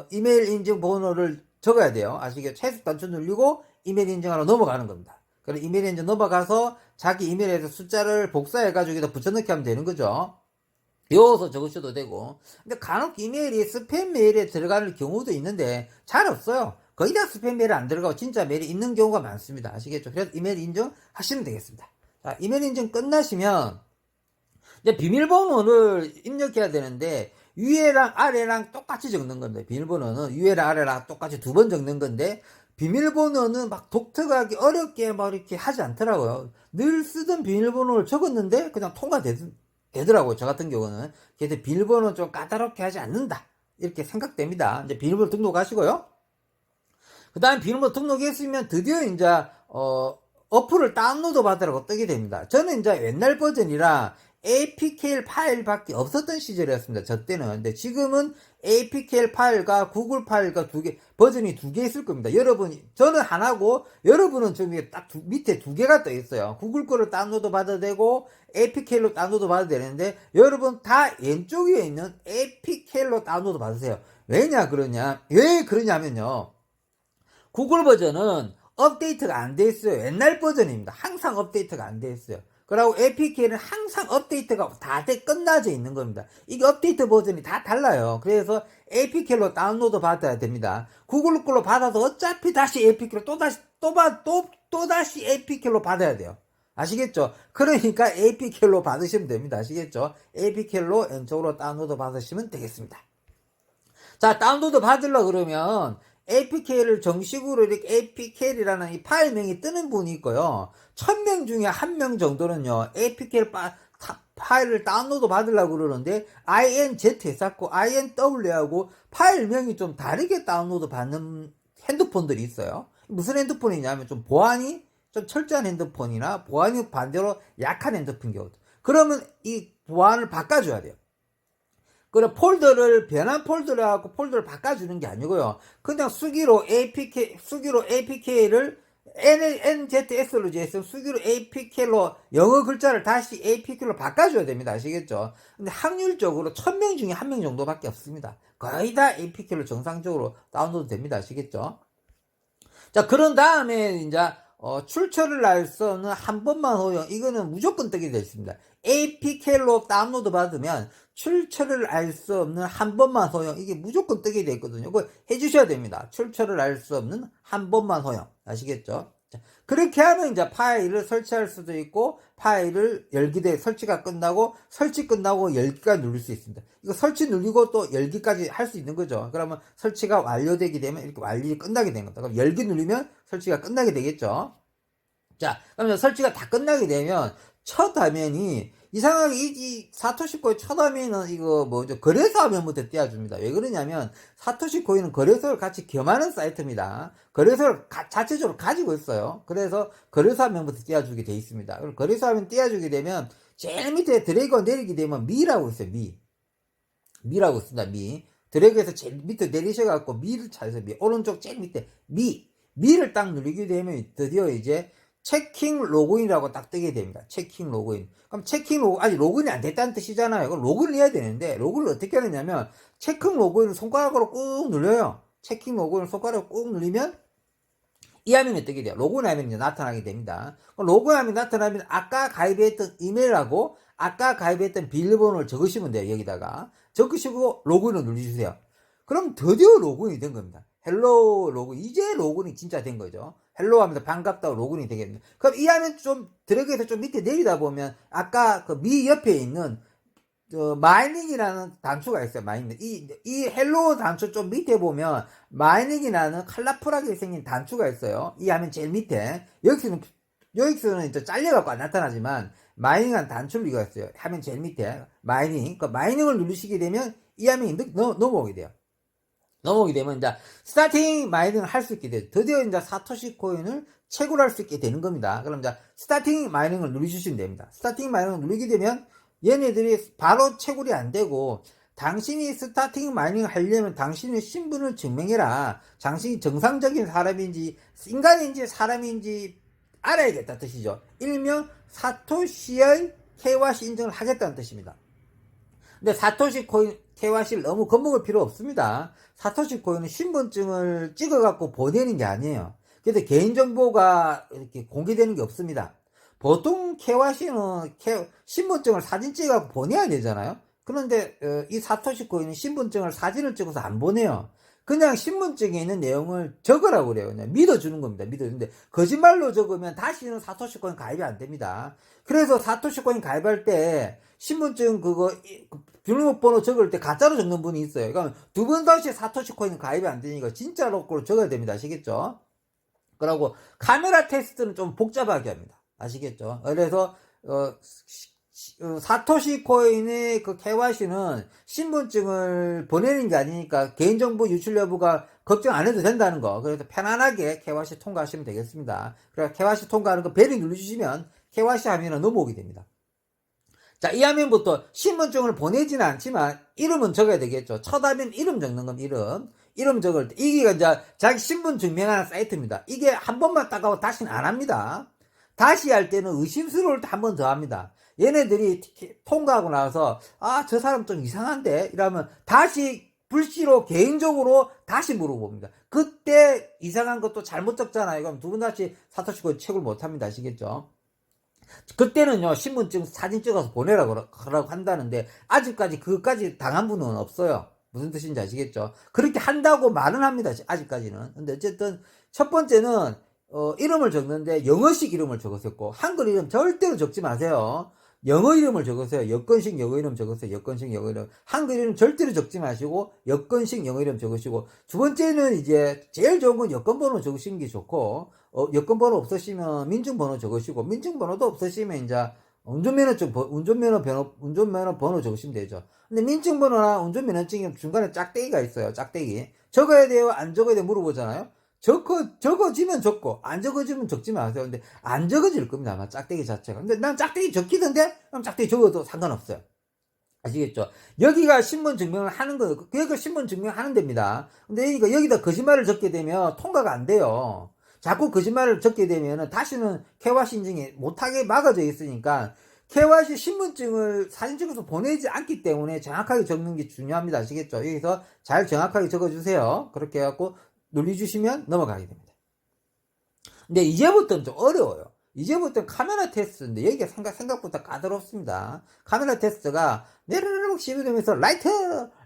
이메일 인증 번호를 적어야 돼요. 아시겠죠? 해석 단추 누르고 이메일 인증하러 넘어가는 겁니다. 그럼 이메일 인증 넘어가서 자기 이메일에서 숫자를 복사해가지고 여기다 붙여넣기 하면 되는 거죠. 외워서 적으셔도 되고. 근데 간혹 이메일이 스팸 메일에 들어가는 경우도 있는데 잘 없어요. 거의 다 스팸 메일이 안 들어가고 진짜 메일이 있는 경우가 많습니다. 아시겠죠? 그래서 이메일 인증 하시면 되겠습니다. 자, 이메일 인증 끝나시면 이제 비밀번호를 입력해야 되는데 위에랑 아래랑 똑같이 적는 건데, 비밀번호는 위에랑 아래랑 똑같이 2번 적는 건데, 비밀번호는 막 독특하게 어렵게 막 이렇게 하지 않더라고요. 늘 쓰던 비밀번호를 적었는데 그냥 통과되더라고요. 저 같은 경우는. 그래서 비밀번호는 좀 까다롭게 하지 않는다, 이렇게 생각됩니다. 이제 비밀번호 등록하시고요. 그 다음 비밀번호 등록했으면 드디어 이제 어플을 다운로드 받으라고 뜨게 됩니다. 저는 이제 옛날 버전이라 APK 파일밖에 없었던 시절이었습니다. 저 때는. 근데 지금은 APK 파일과 구글 파일과 버전이 2개 있을 겁니다. 저는 하나고, 여러분은 저기 딱 밑에 2개가 떠 있어요. 구글 거를 다운로드 받아도 되고, APK로 다운로드 받아도 되는데, 여러분 다 왼쪽 위에 있는 APK로 다운로드 받으세요. 왜 그러냐면요. 구글 버전은 업데이트가 안 돼 있어요. 옛날 버전입니다. 항상 업데이트가 안 돼 있어요. 그리고 APK는 항상 업데이트가 다 끝나져 있는 겁니다. 이게 업데이트 버전이 다 달라요. 그래서 APK로 다운로드 받아야 됩니다. 구글 걸로 받아서 어차피 다시 APK로 또다시 APK로 받아야 돼요. 아시겠죠? 그러니까 APK로 받으시면 됩니다. 아시겠죠? APK로 왼쪽으로 다운로드 받으시면 되겠습니다. 자, 다운로드 받으려고 그러면 APK를 정식으로 이렇게 APK라는 이 파일명이 뜨는 분이 있고요. 1000명 중에 1명 정도는요, APK 파일을 다운로드 받으려고 그러는데, INZ 했었고, INW하고 파일명이 좀 다르게 다운로드 받는 핸드폰들이 있어요. 무슨 핸드폰이냐면, 좀 보안이 좀 철저한 핸드폰이나, 보안이 반대로 약한 핸드폰 경우. 그러면 이 보안을 바꿔줘야 돼요. 그래, 변환 폴더를 하고 폴더를 바꿔주는 게 아니고요. 그냥 수기로 APK를 NZS로 제했으면 수기로 APK로 영어 글자를 다시 APK로 바꿔줘야 됩니다. 아시겠죠? 근데 확률적으로 1000명 중에 1명 정도밖에 없습니다. 거의 다 APK로 정상적으로 다운로드 됩니다. 아시겠죠? 자, 그런 다음에 이제 출처를 알 수 없는 한 번만 허용, 이거는 무조건 뜨게 되어 있습니다. APK로 다운로드 받으면 출처를 알 수 없는 한 번만 허용, 이게 무조건 뜨게 되어 있거든요. 그거 해주셔야 됩니다. 출처를 알 수 없는 한 번만 허용. 아시겠죠? 자, 그렇게 하면 이제 파일을 설치할 수도 있고, 파일을 설치가 끝나고, 설치 끝나고 열기까지 누를 수 있습니다. 이거 설치 누르고 또 열기까지 할 수 있는 거죠. 그러면 설치가 완료되게 되면 이렇게 완전히 끝나게 되는 겁니다. 그럼 열기 누르면 설치가 끝나게 되겠죠. 자, 그러면 설치가 다 끝나게 되면 첫 화면이 이상하게 이 사토시 코인 첫 화면은 이거 거래소 화면부터 띄워줍니다. 왜 그러냐면 사토시 코인은 거래소를 같이 겸하는 사이트입니다. 거래소를 자체적으로 가지고 있어요. 그래서 거래소 화면부터 띄워주게 돼 있습니다. 그럼 거래소 화면 띄워주게 되면 제일 밑에 드래그가 내리게 되면 미라고 있어요. 미라고 있습니다. 드래그해서 제일 밑에 내리셔갖고 미를 찾아서 오른쪽 제일 밑에 미를 딱 누르게 되면 드디어 이제 체킹 로그인이라고 딱 뜨게 됩니다. 체킹 로그인. 그럼 아직 로그인이 안 됐다는 뜻이잖아요. 그럼 로그인을 해야 되는데, 로그인을 어떻게 하느냐면, 체킹 로그인을 손가락으로 꾹 눌러요. 체킹 로그인을 손가락으로 꾹 누르면, 이 화면이 뜨게 돼요. 로그인 화면이 나타나게 됩니다. 그럼 로그인 화면이 나타나면, 아까 가입했던 이메일하고, 아까 가입했던 비밀번호를 적으시면 돼요. 여기다가. 적으시고, 로그인을 눌러주세요. 그럼 드디어 로그인이 된 겁니다. 헬로 로그인. 이제 로그인이 진짜 된 거죠. 헬로 하면서 반갑다고 로그인이 되겠습니다. 그럼 이 화면 좀 드래그해서 좀 밑에 내리다 보면 아까 그 미 옆에 있는 마이닝이라는 단추가 있어요. 마이닝. 이 헬로 단추 좀 밑에 보면 마이닝이라는 컬러풀하게 생긴 단추가 있어요. 이 화면 제일 밑에. 여기서는 이제 잘려갖고 안 나타나지만 마이닝한 단추를 이거 있어요. 화면 제일 밑에 마이닝. 그 마이닝을 누르시게 되면 이 화면이 넘어오게 돼요. 넘어오게 되면 이제 스타팅 마이닝을 할 수 있게 돼요. 드디어 이제 사토시 코인을 채굴할 수 있게 되는 겁니다. 그럼 이제 스타팅 마이닝을 누르시면 됩니다. 스타팅 마이닝을 누르게 되면 얘네들이 바로 채굴이 안 되고 당신이 스타팅 마이닝 하려면 당신의 신분을 증명해라. 당신이 정상적인 사람인지 인간인지 사람인지 알아야겠다 뜻이죠. 일명 사토시의 KYC 인증을 하겠다는 뜻입니다. 근데 사토시 코인 KYC를 너무 겁먹을 필요 없습니다. 사토시 코인은 신분증을 찍어갖고 보내는 게 아니에요. 그래서 개인정보가 이렇게 공개되는 게 없습니다. 보통 KYC는 신분증을 사진 찍어갖고 보내야 되잖아요. 그런데 이 사토시 코인은 신분증을 사진을 찍어서 안 보내요. 그냥 신분증에 있는 내용을 적으라고 그래요. 그냥 믿어주는 겁니다. 믿어주는데 거짓말로 적으면 다시는 사토시 코인 가입이 안 됩니다. 그래서 사토시 코인 가입할 때 신분증 그거 비밀번호 적을 때 가짜로 적는 분이 있어요. 그러니까 두 번 다시 사토시 코인 가입이 안 되니까 진짜로 적어야 됩니다. 아시겠죠? 그리고 카메라 테스트는 좀 복잡하게 합니다. 아시겠죠? 그래서 사토시 코인의 그 KYC는 신분증을 보내는 게 아니니까 개인정보 유출 여부가 걱정 안 해도 된다는 거. 그래서 편안하게 KYC 통과하시면 되겠습니다. 그래서 KYC 통과하는 거 베리 눌러주시면 KYC 화면으로 넘어오게 됩니다. 자, 이 화면부터 신분증을 보내지는 않지만 이름은 적어야 되겠죠. 첫 화면 이름 적는 건 이름 적을 때 이게 이제 자기 신분 증명하는 사이트입니다. 이게 한 번만 딱 하고 다시는 안 합니다. 다시 할 때는 의심스러울 때 한 번 더 합니다. 얘네들이 통과하고 나서 저 사람 좀 이상한데 이러면 다시 불시로 개인적으로 다시 물어봅니다. 그때 이상한 것도 잘못 적잖아요. 그럼 두 분 다시 사토시 코인 채굴 못 합니다. 아시겠죠? 그때는요 신분증 사진 찍어서 보내라고 한다는데 아직까지 그것까지 당한 분은 없어요. 무슨 뜻인지 아시겠죠? 그렇게 한다고 말은 합니다. 아직까지는. 근데 어쨌든 첫 번째는 이름을 적는데 영어식 이름을 적었었고 한글 이름 절대로 적지 마세요. 영어 이름을 적으세요. 여건식 영어 이름 적으세요. 여건식 영어 이름. 한글 이름 절대로 적지 마시고 여건식 영어 이름 적으시고 두 번째는 이제 제일 좋은 건 여권번호 적으시는 게 좋고 여권번호 없으시면 민증번호 적으시고 민증번호도 없으시면 이제 운전면허 번호 적으시면 되죠. 근데 민증번호나 운전면허증이 중간에 짝대기가 있어요. 짝대기. 적어야 돼요? 안 적어야 돼요? 물어보잖아요. 적어지면 적고, 안 적어지면 적지 마세요. 근데 안 적어질 겁니다. 아마 짝대기 자체가. 근데 난 짝대기 적히던데? 그럼 짝대기 적어도 상관없어요. 아시겠죠? 여기가 신분 증명을 하는 거예요. 그러니까 신분 증명하는 데입니다. 근데 여기다 거짓말을 적게 되면 통과가 안 돼요. 자꾸 거짓말을 적게 되면 다시는 KYC 인증이 못하게 막아져 있으니까 KYC 신분증을 사진 찍어서 보내지 않기 때문에 정확하게 적는 게 중요합니다. 아시겠죠? 여기서 잘 정확하게 적어주세요. 그렇게 해갖고 눌러주시면 넘어가게 됩니다. 근데 이제부터는 좀 어려워요. 이제부터는 카메라 테스트인데 여기가 생각보다 까다롭습니다. 카메라 테스트가 내르르륵 씹으면서 라이트,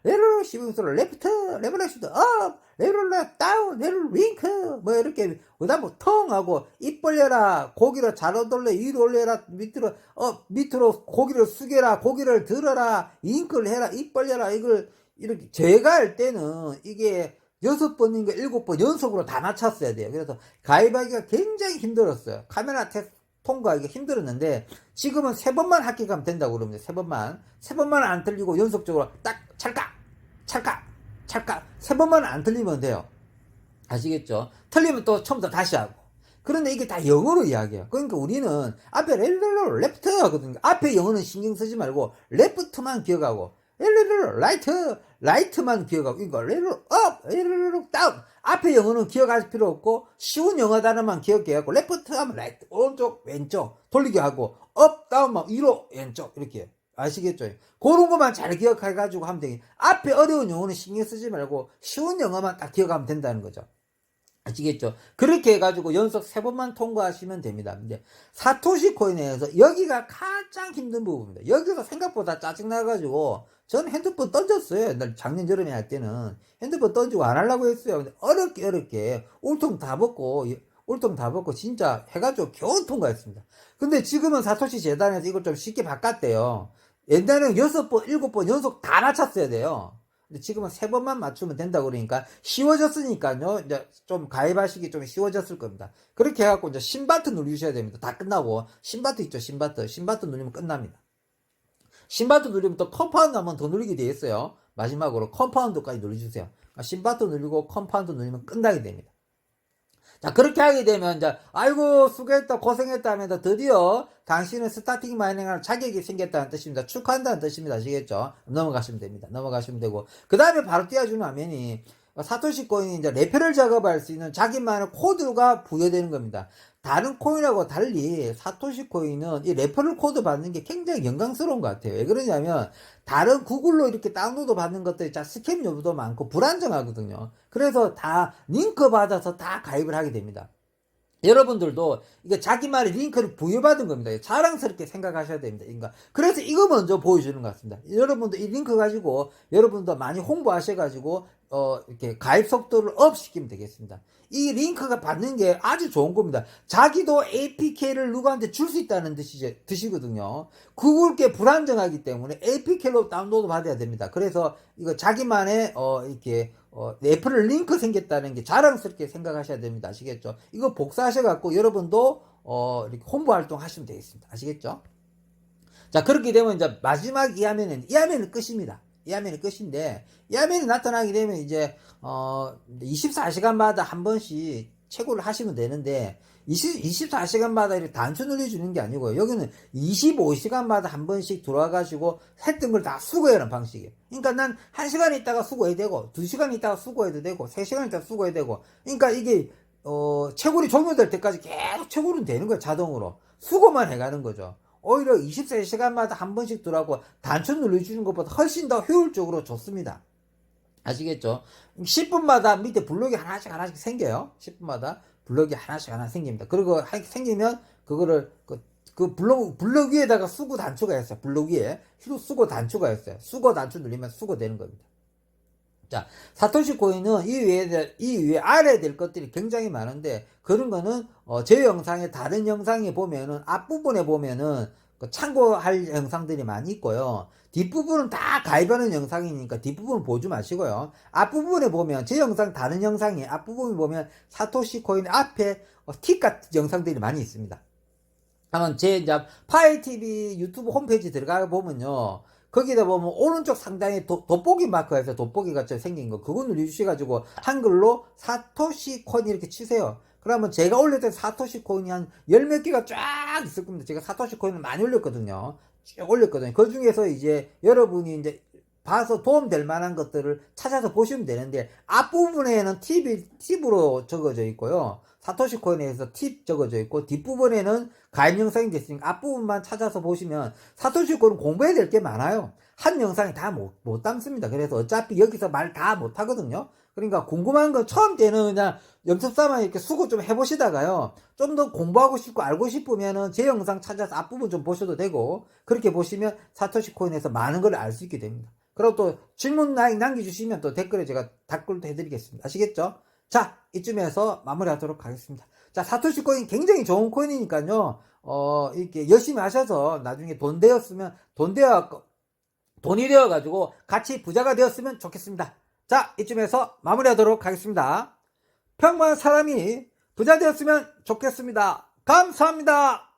내르르륵 씹으면서 레프트, 레버레시드 업, 레르르륵 다운, 레르르 윙크 뭐 이렇게 그다음 텅 하고 입 벌려라, 고기를 잘 얻을래, 위로 올려라, 밑으로 고기를 숙여라, 고기를 들어라, 윙크를 해라, 입 벌려라. 이걸 이렇게 제가 할 때는 이게 6번인가 7번 연속으로 다 맞췄어야 돼요. 그래서 가입하기가 굉장히 힘들었어요. 카메라 테스트 통과하기가 힘들었는데 지금은 3번만 합격하면 된다고 그럽니다. 3번만 안 틀리고 연속적으로 딱 찰칵 3번만 안 틀리면 돼요. 아시겠죠? 틀리면 또 처음부터 다시 하고. 그런데 이게 다 영어로 이야기해요. 그러니까 우리는 앞에 레프트 하거든요. 앞에 영어는 신경 쓰지 말고 레프트만 기억하고 라이트만 기억하고, 그러니까 업, 다운. 앞에 영어는 기억할 필요 없고, 쉬운 영어 단어만 기억해갖고, 레프트 하면 라이트, 오른쪽, 왼쪽, 돌리게 하고, 업, 다운만 위로, 왼쪽, 이렇게. 아시겠죠? 그런 것만 잘 기억해가지고 하면 되겠 앞에 어려운 영어는 신경 쓰지 말고, 쉬운 영어만 딱 기억하면 된다는 거죠. 아시겠죠? 그렇게 해가지고 연속 3번만 통과하시면 됩니다. 근데 사토시 코인에서 여기가 가장 힘든 부분입니다. 여기서 생각보다 짜증나가지고 저는 핸드폰 던졌어요. 작년 여름에 할 때는 핸드폰 던지고 안 하려고 했어요. 근데 어렵게 울통 다 벗고 진짜 해가지고 겨우 통과했습니다. 근데 지금은 사토시 재단에서 이걸 좀 쉽게 바꿨대요. 옛날에는 6번, 7번 연속 다 맞췄어야 돼요. 근데 지금은 3번만 맞추면 된다고 그러니까 쉬워졌으니까요. 이제 좀 가입하시기 좀 쉬워졌을 겁니다. 그렇게 해갖고 이제 신바트 누르셔야 됩니다. 다 끝나고 신바트 있죠. 신바트 누르면 끝납니다. 신바트 누르면 또 컴파운드 한번 더 누르게 되어 있어요. 마지막으로 컴파운드까지 눌러주세요. 신바트 누르고 컴파운드 누르면 끝나게 됩니다. 자, 그렇게 하게 되면, 이제, 아이고, 수고했다, 고생했다 하면서 드디어 당신은 스타팅 마이닝할 자격이 생겼다는 뜻입니다. 축하한다는 뜻입니다. 아시겠죠? 넘어가시면 됩니다. 넘어가시면 되고. 그 다음에 바로 띄워주는 화면이, 사토시 코인이 이제 레퍼럴 작업할 수 있는 자기만의 코드가 부여되는 겁니다. 다른 코인하고 달리 사토시 코인은 이 레퍼럴 코드 받는 게 굉장히 영광스러운 것 같아요. 왜 그러냐면 다른 구글로 이렇게 다운로드 받는 것들이 스캠 여부도 많고 불안정하거든요. 그래서 다 링크 받아서 다 가입을 하게 됩니다. 여러분들도 이게 자기만의 링크를 부여받은 겁니다. 자랑스럽게 생각하셔야 됩니다. 그래서 이거 먼저 보여주는 것 같습니다. 여러분도 이 링크 가지고 여러분도 많이 홍보하셔가지고 이렇게 가입 속도를 업 시키면 되겠습니다. 이 링크가 받는 게 아주 좋은 겁니다. 자기도 APK를 누구한테 줄 수 있다는 뜻이거든요. 구글께 불안정하기 때문에 APK로 다운로드 받아야 됩니다. 그래서 이거 자기만의 이렇게 애플을 링크 생겼다는 게 자랑스럽게 생각하셔야 됩니다. 아시겠죠? 이거 복사하셔갖고 여러분도 이렇게 홍보 활동 하시면 되겠습니다. 아시겠죠? 자, 그렇게 되면 이제 마지막 이 화면은 끝입니다. 이 화면이 끝인데, 이 화면이 나타나게 되면 이제 24시간마다 한 번씩 채굴을 하시면 되는데, 24시간마다 이렇게 단추 눌러주는 게 아니고요. 여기는 25시간마다 한 번씩 들어와가지고 했던 걸 다 수거하는 방식이에요. 그러니까 난 1시간 있다가 수거해도 되고, 2시간 있다가 수거해도 되고, 3시간 있다가 수거해도 되고, 그러니까 이게, 채굴이 종료될 때까지 계속 채굴은 되는 거예요. 자동으로. 수거만 해가는 거죠. 오히려 24시간마다 한 번씩 들어가고 단추 눌러주는 것보다 훨씬 더 효율적으로 좋습니다. 아시겠죠? 10분마다 밑에 블록이 하나씩 생겨요. 10분마다 블록이 하나씩 생깁니다. 그리고 생기면 그거를 그 블록 위에다가 수거 단추가 있어요. 블록 위에 수거 단추가 있어요. 수거 단추 누르면 수거되는 겁니다. 자, 사토시 코인은 이 위에 알아야 될 것들이 굉장히 많은데, 그런 거는, 제 영상에 다른 영상에 보면은, 앞부분에 보면은, 참고할 영상들이 많이 있고요. 뒷부분은 다 가입하는 영상이니까 뒷부분은 보지 마시고요. 앞부분에 보면, 제 영상 다른 영상에 앞부분에 보면, 사토시 코인 앞에 팁 같은 영상들이 많이 있습니다. 한번 이제, 파이TV 유튜브 홈페이지 들어가 보면요. 거기다 보면 오른쪽 상단에 돋보기 마크가 있어요. 돋보기가 생긴 거. 그거 눌러주셔가지고 한글로 사토시 코인 이렇게 치세요. 그러면 제가 올렸던 사토시 코인이 한 10몇 개가 쫙 있을 겁니다. 제가 사토시 코인을 많이 올렸거든요. 쭉 올렸거든요. 그 중에서 이제 여러분이 이제 봐서 도움될 만한 것들을 찾아서 보시면 되는데, 앞부분에는 팁으로 적어져 있고요. 사토시 코인에서 팁 적어져 있고, 뒷부분에는 가입 영상이 됐으니까 앞부분만 찾아서 보시면, 사토시 코인은 공부해야 될 게 많아요. 한 영상에 다 못 담습니다. 그래서 어차피 여기서 말 다 못 하거든요. 그러니까 궁금한 건 처음 때는 그냥 연습삼아 이렇게 수고 좀 해보시다가요. 좀 더 공부하고 싶고 알고 싶으면은 제 영상 찾아서 앞부분 좀 보셔도 되고, 그렇게 보시면 사토시 코인에서 많은 걸 알 수 있게 됩니다. 그리고 또 질문 남겨주시면 또 댓글에 제가 답글도 해드리겠습니다. 아시겠죠? 자, 이쯤에서 마무리하도록 하겠습니다. 자, 사토시 코인 굉장히 좋은 코인이니까요. 이렇게 열심히 하셔서 나중에 돈이 되어가지고 같이 부자가 되었으면 좋겠습니다. 자, 이쯤에서 마무리하도록 하겠습니다. 평범한 사람이 부자 되었으면 좋겠습니다. 감사합니다.